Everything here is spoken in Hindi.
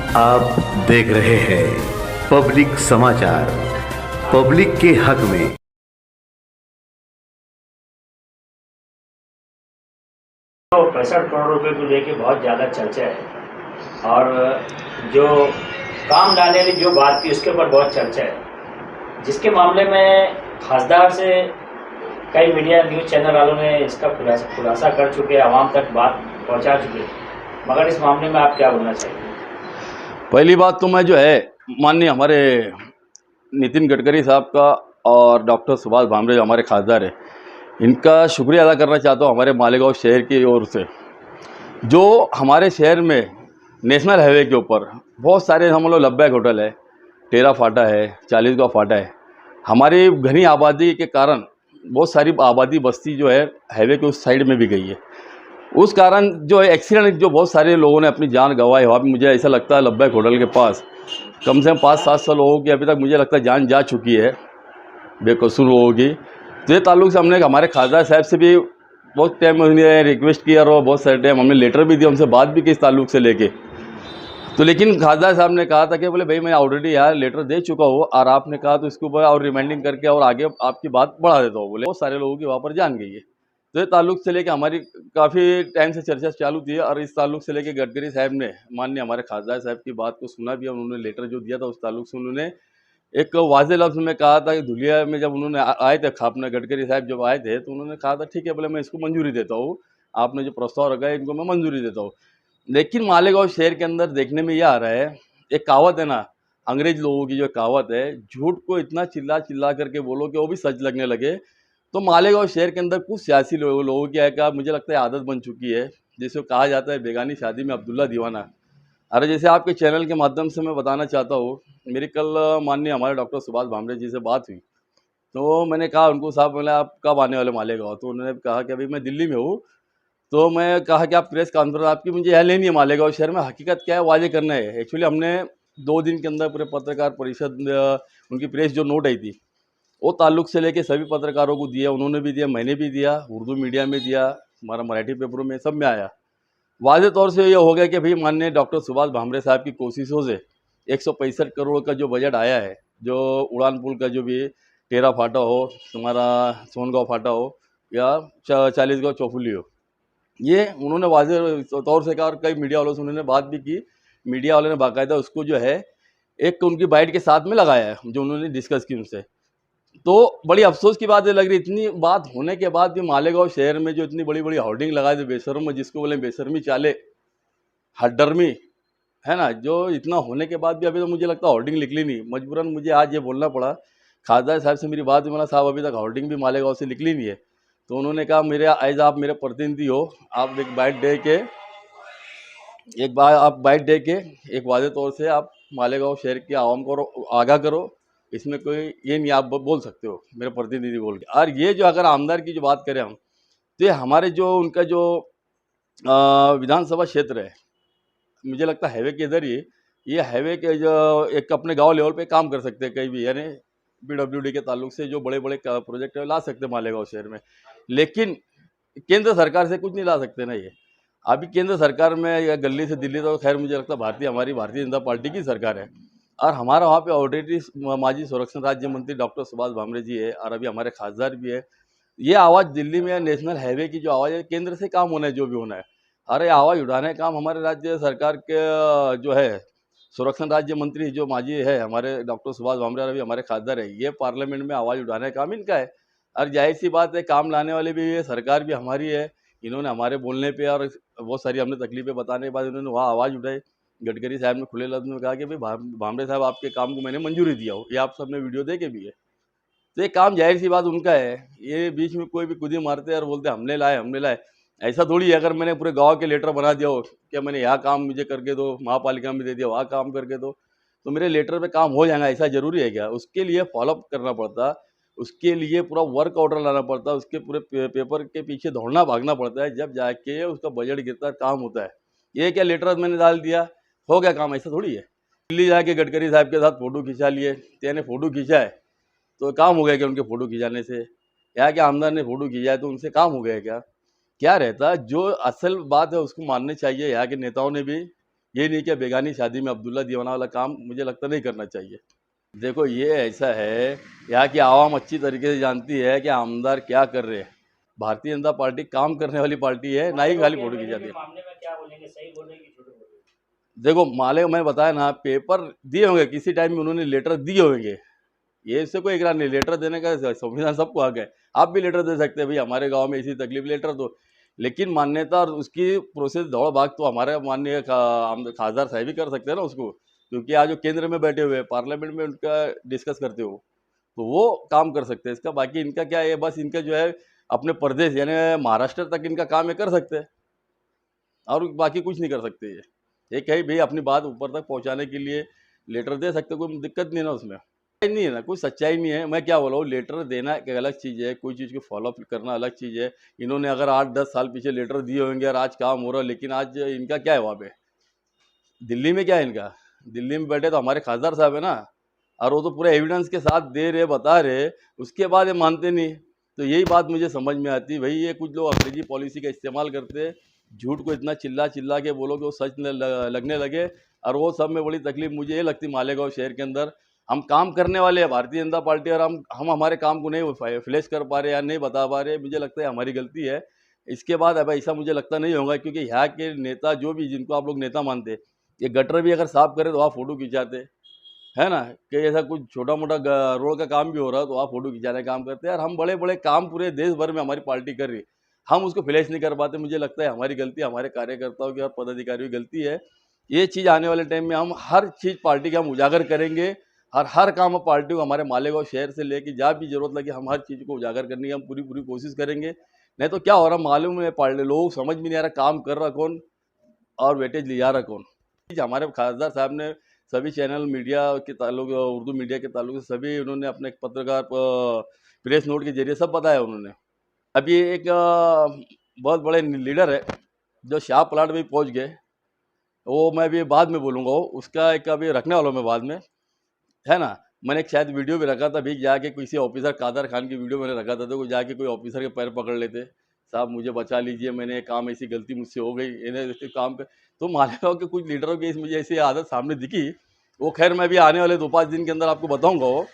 आप देख रहे हैं पब्लिक समाचार, पब्लिक के हक में। तो 65 करोड़ रुपए को लेके बहुत ज़्यादा चर्चा है और जो काम लाने वाली जो बात थी उसके ऊपर बहुत चर्चा है, जिसके मामले में खासदार से कई मीडिया न्यूज़ चैनल वालों ने इसका खुलासा कर चुके हैं, आवाम तक बात पहुंचा चुके हैं, मगर इस मामले में आप क्या बोलना चाहिए? पहली बात तो मैं जो है माननीय हमारे नितिन गडकरी साहब का और डॉक्टर सुभाष भामरे जो हमारे खासदार है, इनका शुक्रिया अदा करना चाहता हूँ हमारे मालेगांव शहर की ओर से। जो हमारे शहर में नेशनल हाईवे के ऊपर बहुत सारे हम लोग लब्बैक होटल है, टेरा फाटा है, 40 फाटा है, हमारी घनी आबादी के कारण बहुत सारी आबादी बस्ती जो है हाईवे के उस साइड में भी गई है। उस कारण जो है एक्सीडेंट जो बहुत सारे लोगों ने अपनी जान गंवाई, वहाँ भी मुझे ऐसा लगता है लब्बैक होटल के पास कम से कम 500-700 लोगों की अभी तक मुझे लगता है जान जा चुकी है, बेकसूर लोगों की। तो ये ताल्लुक से हमने हमारे खासदार साहब से भी बहुत टाइम उन्हें रिक्वेस्ट किया और बहुत सारे टाइम हमने लेटर भी दिया, उनसे बात भी की इस ताल्लुक से लेके। तो लेकिन खासदार साहब ने कहा था कि बोले भाई मैं ऑलरेडी यार लेटर दे चुका हूँ और आपने कहा तो इसके ऊपर और रिमाइंडिंग करके और आगे आपकी बात बढ़ा देता हूँ। बोले बहुत सारे लोगों की वहाँ पर जान गई है। तो ये ताल्लुक से लेके हमारी काफ़ी टाइम से चर्चा चालू थी और इस ताल्लुक से लेके गडकरी साहब ने माननीय हमारे खासदार साहब की बात को सुना भी, उन्होंने लेटर जो दिया था उस ताल्लुक से उन्होंने एक वाज़े लफ्ज़ में कहा था कि धुलिया में जब उन्होंने आए थे, अपने गडकरी साहब जब आए थे तो उन्होंने कहा था ठीक है बोले मैं इसको मंजूरी देता हूँ, आपने जो प्रस्ताव रखा है इनको मैं मंजूरी देता हूँ। लेकिन मालेगांव शहर के अंदर देखने में ये आ रहा है, एक कहावत है ना, अंग्रेज लोगों की जो कहावत है, झूठ को इतना चिल्ला चिल्ला करके बोलो कि वो भी सच लगने लगे। तो मालेगांव शहर के अंदर कुछ सियासी लोगों की है का मुझे लगता है आदत बन चुकी है, जिसको कहा जाता है बेगानी शादी में अब्दुल्ला दीवाना। अरे जैसे आपके चैनल के माध्यम से मैं बताना चाहता हूँ, मेरी कल माननीय हमारे डॉक्टर सुभाष भामरे जी से बात हुई। तो मैंने कहा उनको, साहब बोले आप कब आने वाले मालेगांव? तो उन्होंने कहा कि अभी मैं दिल्ली में हूँ। तो मैं कहा कि आप प्रेस कॉन्फ्रेंस आपकी मुझे यहाँ लेनी है मालेगांव शहर में, हकीकत क्या है वाजे करना है। एक्चुअली हमने 2 दिन के अंदर पूरे पत्रकार परिषद उनकी प्रेस जो नोट आई थी वो ताल्लुक से लेके सभी पत्रकारों को दिया, उन्होंने भी दिया, मैंने भी दिया, उर्दू मीडिया में दिया, हमारा मराठी पेपरों में, सब में आया। वाज़े तौर से ये हो गया कि भाई माननीय डॉक्टर सुभाष भामरे साहब की कोशिशों से 165 करोड़ का जो बजट आया है, जो उड़ान पुल का जो भी टेरा फाटा हो, तुम्हारा सोनगांव फाटा हो या 40 चौफुली हो, ये उन्होंने वाज़े तौर से कहा और कई मीडिया वालों से उन्होंने बात भी की। मीडिया वालों ने बाकायदा उसको जो है एक उनकी बाइट के साथ में लगाया है जो उन्होंने डिस्कस की उनसे। तो बड़ी अफसोस की बात ये लग रही, इतनी बात होने के बाद भी मालेगांव शहर में जो इतनी बड़ी बड़ी होर्डिंग लगा दी बेशर्म, जिसको बोले बेशर्मी चाले हड्डर्मी, है ना, जो इतना होने के बाद भी अभी तो मुझे लगता है होर्डिंग निकली नहीं। मजबूरन मुझे आज ये बोलना पड़ा, खासदार साहब से मेरी बात हुई, बोला साहब अभी तक होर्डिंग भी मालेगांव से निकली नहीं है। तो उन्होंने कहा मेरे एज आप मेरे प्रतिनिधि हो, आप एक बाइट दे के एक वादे तौर से आप मालेगांव शहर के आवाम को आगाह करो, इसमें कोई ये नहीं आप बोल सकते हो मेरे प्रतिनिधि बोल के। और ये जो अगर आमदार की जो बात करें हम, तो ये हमारे जो उनका जो विधानसभा क्षेत्र है, मुझे लगता है हाईवे के इधर ही, ये हाईवे के जो एक अपने गांव लेवल पे काम कर सकते हैं कहीं भी, यानी PWD के ताल्लुक से जो बड़े बड़े प्रोजेक्ट ला सकते हैं मालेगांव शहर में। लेकिन केंद्र सरकार से कुछ नहीं ला सकते ना ये। अभी केंद्र सरकार में या गली से दिल्ली तो खैर मुझे लगता है हमारी भारतीय जनता पार्टी की सरकार है, और हमारा वहाँ पे ऑलरेडी माजी संरक्षण राज्य मंत्री डॉक्टर सुभाष भामरे जी है और अभी हमारे खासदार भी है। ये आवाज़ दिल्ली में नेशनल हाईवे की जो आवाज़ है, केंद्र से काम होना है जो भी होना है, अरे आवाज़ उठाने का काम हमारे राज्य सरकार के जो है संरक्षण राज्य मंत्री जो माजी है हमारे डॉक्टर सुभाष भामरे और अभी हमारे खासदार है, ये पार्लियामेंट में आवाज़ उठाने का काम इनका है। और जाहिर सी बात है काम लाने वाले भी ये सरकार भी हमारी है। इन्होंने हमारे बोलने पे और बहुत सारी हमने तकलीफें बताने के बाद इन्होंने वहाँ आवाज़ उठाई। गडकरी साहब ने खुले लफ्ज़ में कहा कि भाई भामरे साहब आपके काम को मैंने मंजूरी दिया हो, ये आप सबने वीडियो देखे भी है। तो ये काम जाहिर सी बात उनका है। ये बीच में कोई भी कुदी मारते हैं और बोलते हमने लाए, ऐसा थोड़ी है। अगर मैंने पूरे गांव के लेटर बना दिया हो कि मैंने यहाँ काम मुझे करके दो, महापालिका में दे दिया वहाँ काम करके दो, तो मेरे लेटर पे काम हो जाएगा, ऐसा ज़रूरी है क्या? उसके लिए फॉलोअप करना पड़ता, उसके लिए पूरा वर्क ऑर्डर लाना पड़ता, उसके पूरे पेपर के पीछे दौड़ना भागना पड़ता है, जब जाके उसका बजट गिरता है, काम होता है। ये क्या लेटर मैंने डाल दिया हो गया काम, ऐसा थोड़ी है। दिल्ली जाके गडकरी साहब के साथ फ़ोटो खिंचा लिए, तेने फ़ोटो खींचा है तो काम हो गया क्या उनके फ़ोटो खिंचाने से? या क्या आमदार ने फ़ोटो खिंचाया तो उनसे काम हो गया क्या? क्या रहता है? जो असल बात है उसको माननी चाहिए यहाँ के नेताओं ने भी ये नहीं कि बेगानी शादी में अब्दुल्ला दीवाना वाला काम मुझे लगता नहीं करना चाहिए। देखो ये ऐसा है, यहाँ की आवाम अच्छी तरीके से जानती है कि आमदार क्या कर रहे हैं। भारतीय जनता पार्टी काम करने वाली पार्टी है, ना ही खाली फोटो खिंचाती है। मामले में क्या बोलेंगे, सही बोल रहे हैं कि झूठ बोल रहे हैं? देखो माले मैंने बताया ना, पेपर दिए होंगे किसी टाइम में, उन्होंने लेटर दिए होंगे, ये इससे कोई इकरार नहीं। लेटर देने का संविधान सबको हक है, आप भी लेटर दे सकते हैं, भाई हमारे गांव में ऐसी तकलीफ, लेटर दो। लेकिन मान्यता और उसकी प्रोसेस दौड़ भाग तो हमारे माननीय खासदार साहब ही कर सकते हैं ना उसको, क्योंकि आज जो केंद्र में बैठे हुए हैं, पार्लियामेंट में उनका डिस्कस करते हो, तो वो काम कर सकते हैं इसका। बाकी इनका क्या है, बस इनका जो है अपने प्रदेश यानी महाराष्ट्र तक इनका काम है, कर सकते हैं, और बाकी कुछ नहीं कर सकते। ये कहीं भी अपनी बात ऊपर तक पहुंचाने के लिए लेटर दे सकते, कोई दिक्कत नहीं ना उसमें, नहीं है ना, कोई सच्चाई नहीं है। मैं क्या बोला हूँ, लेटर देना एक अलग चीज़ है, कोई चीज़ को फॉलोअप करना अलग चीज़ है। इन्होंने अगर 8-10 साल पीछे लेटर दिए होंगे और आज काम हो रहा है, लेकिन आज इनका क्या है वहाँ पे, दिल्ली में क्या है इनका, दिल्ली में बैठे तो हमारे खासदार साहब है ना, और वो तो पूरे एविडेंस के साथ दे रहे, बता रहे, उसके बाद ये मानते नहीं। तो यही बात मुझे समझ में आती है, भाई ये कुछ लोग अंग्रेजी पॉलिसी का इस्तेमाल करते, झूठ को इतना चिल्ला चिल्ला के बोलो कि वो सच लगने लगे। और वो सब में बड़ी तकलीफ मुझे ये लगती, मालेगांव शहर के अंदर हम काम करने वाले हैं भारतीय जनता पार्टी, और हम हमारे काम को नहीं फ्लैश कर पा रहे या नहीं बता पा रहे, मुझे लगता है हमारी गलती है। इसके बाद अब ऐसा मुझे लगता नहीं होगा, क्योंकि यहाँ के नेता जो भी, जिनको आप लोग नेता मानते, ये गटर भी अगर साफ करे तो आप फोटो खिंचाते, है ना, कि ऐसा कुछ छोटा मोटा रोड का काम भी हो रहा है तो आप फोटो खिंचाने का काम करते हैं। यार हम बड़े बड़े काम पूरे देश भर में हमारी पार्टी कर रही है, हम उसको फ्लैश नहीं कर पाते। मुझे लगता है हमारी गलती, हमारे कार्यकर्ताओं की और पदाधिकारियों की गलती है। ये चीज़ आने वाले टाइम में हम हर चीज़ पार्टी का हम उजागर करेंगे, और हर काम हम पार्टी को, हमारे मालेगांव शहर से लेके जहाँ भी जरूरत लगे, हम हर चीज़ को उजागर करने की हम पूरी पूरी कोशिश करेंगे। नहीं तो क्या हो रहा मालूम है, पार्टी लोग समझ में नहीं आ रहा काम कर रहा कौन और वेटेज ले जा रहा कौन। हमारे खासदार साहब ने सभी चैनल मीडिया के ताल्लुक, उर्दू मीडिया के ताल्लुक से सभी उन्होंने अपने पत्रकार प्रेस नोट के जरिए सब बताया उन्होंने। अभी एक बहुत बड़े लीडर है जो शाह प्लाट में पहुंच गए, वो मैं भी बाद में बोलूँगा, उसका एक अभी रखने वाला हूँ मैं बाद में, है ना। मैंने एक शायद वीडियो भी रखा था, भी जाके किसी ऑफिसर, कादर खान की वीडियो मैंने रखा था, तो जाके कोई ऑफिसर के पैर पकड़ लेते, साहब मुझे बचा लीजिए, मैंने काम, ऐसी गलती मुझसे हो गई, इन्हें ऐसे काम पे। तो मालेगांव के कुछ लीडरों की मुझे ऐसी आदत सामने दिखी, वो खैर मैं भी आने वाले 2-5 दिन के अंदर आपको बताऊंगा वो,